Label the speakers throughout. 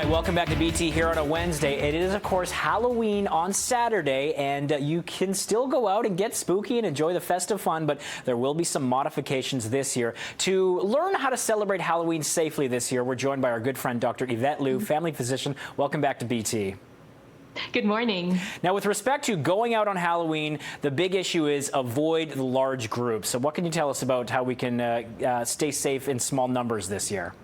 Speaker 1: right, welcome back to BT here on a Wednesday. It is, of course, Halloween on Saturday, and you can still go out and get spooky and enjoy the festive fun, but there will be some modifications this year. To learn how to celebrate Halloween safely this year, we're joined by our good friend, Dr. Yvette Lu, family physician. Welcome back to BT.
Speaker 2: Good morning.
Speaker 1: Now, with respect to going out on Halloween, the big issue is avoid the large groups. So what can you tell us about how we can stay safe in small numbers this year?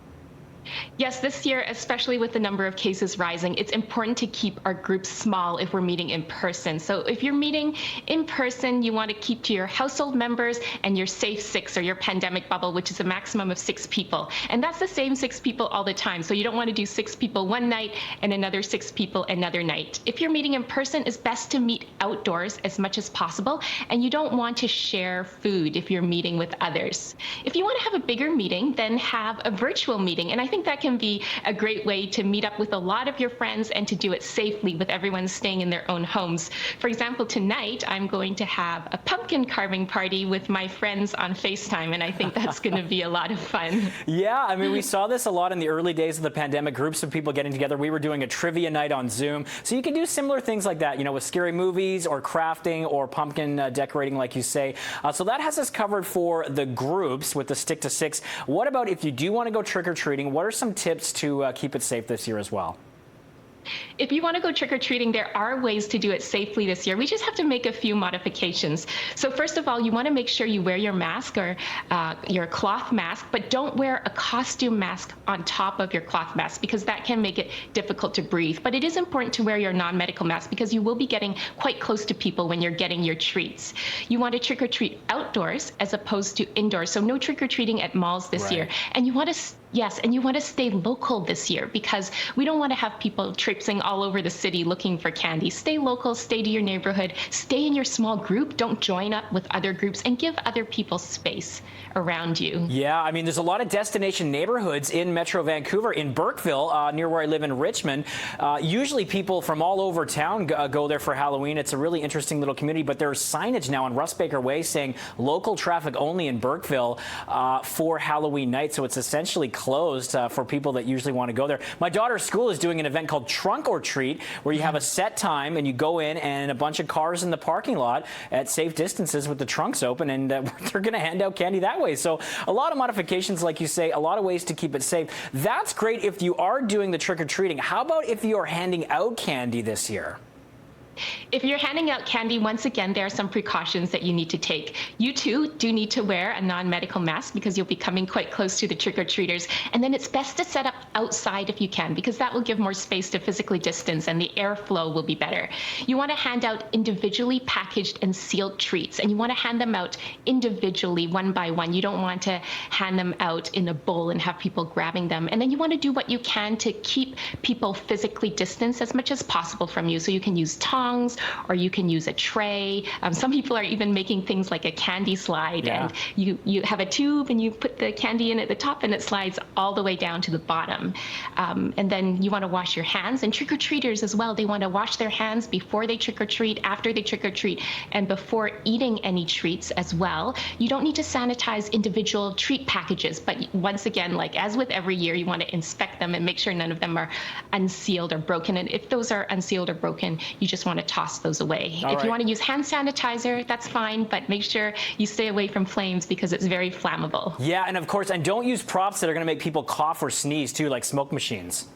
Speaker 2: Yes, this year, especially with the number of cases rising, it's important to keep our groups small if we're meeting in person. So if you're meeting in person, you want to keep to your household members and your safe 6 or your pandemic bubble, which is a maximum of 6 people. And that's the same 6 people all the time. So you don't want to do 6 people one night and another 6 people another night. If you're meeting in person, it's best to meet outdoors as much as possible. And you don't want to share food if you're meeting with others. If you want to have a bigger meeting, then have a virtual meeting. And I think that can be a great way to meet up with a lot of your friends and to do it safely with everyone staying in their own homes. For example, tonight I'm going to have a pumpkin carving party with my friends on FaceTime, and I think that's going to be a lot of fun.
Speaker 1: Yeah, I mean, we saw this a lot in the early days of the pandemic, groups of people getting together. We were doing a trivia night on Zoom. So you can do similar things like that, you know, with scary movies or crafting or pumpkin decorating, like you say. So that has us covered for the groups with the stick to 6. What about if you do want to go trick-or-treating? What are some tips to keep it safe this year as well?
Speaker 2: If you want to go trick-or-treating, there are ways to do it safely this year. We just have to make a few modifications. So first of all, you want to make sure you wear your mask or your cloth mask, but don't wear a costume mask on top of your cloth mask because that can make it difficult to breathe. But it is important to wear your non-medical mask because you will be getting quite close to people when you're getting your treats. You want to trick-or-treat outdoors as opposed to indoors. So no trick-or-treating at malls this year. And you want to Yes, and you want to stay local this year because we don't want to have people traipsing all over the city looking for candy. Stay local, stay to your neighborhood, stay in your small group, don't join up with other groups, and give other people space around you.
Speaker 1: Yeah, I mean, there's a lot of destination neighborhoods in Metro Vancouver, in Burkeville, near where I live in Richmond. Usually people from all over town go there for Halloween. It's a really interesting little community, but there's signage now on Russ Baker Way saying local traffic only in Burkeville for Halloween night, so it's essentially closed for people that usually want to go there. My daughter's school is doing an event called Trunk or Treat, where you have a set time and you go in and a bunch of cars in the parking lot at safe distances with the trunks open, and they're going to hand out candy that way. So a lot of modifications, like you say, a lot of ways to keep it safe. That's great if you are doing the trick-or-treating. How about if you are handing out candy this year?
Speaker 2: If you're handing out candy, once again, there are some precautions that you need to take. You too do need to wear a non-medical mask because you'll be coming quite close to the trick-or-treaters. And then it's best to set up outside if you can, because that will give more space to physically distance and the airflow will be better. You want to hand out individually packaged and sealed treats, and you want to hand them out individually, one by one. You don't want to hand them out in a bowl and have people grabbing them. And then you want to do what you can to keep people physically distanced as much as possible from you. So you can use tongs, or you can use a tray. Some people are even making things like a candy slide, and you have a tube and you put the candy in at the top and it slides all the way down to the bottom. And then you want to wash your hands, and trick-or-treaters as well. They want to wash their hands before they trick-or-treat, after they trick-or-treat, and before eating any treats as well. You don't need to sanitize individual treat packages, but once again, like as with every year, you want to inspect them and make sure none of them are unsealed or broken. And if those are unsealed or broken, you just want to toss those away. If you want to use hand sanitizer, that's fine, but make sure you stay away from flames because it's very flammable.
Speaker 1: Yeah, and of course, and don't use props that are going to make people cough or sneeze too, like smoke machines.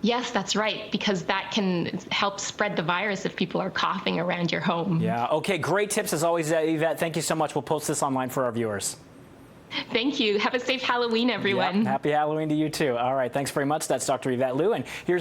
Speaker 2: Yes, that's right, because that can help spread the virus if people are coughing around your home.
Speaker 1: Yeah, okay, great tips as always, Yvette. Thank you so much. We'll post this online for our viewers.
Speaker 2: Thank you. Have a safe Halloween, everyone.
Speaker 1: Yeah, happy Halloween to you too. All right, thanks very much. That's Dr. Yvette Lu, and here's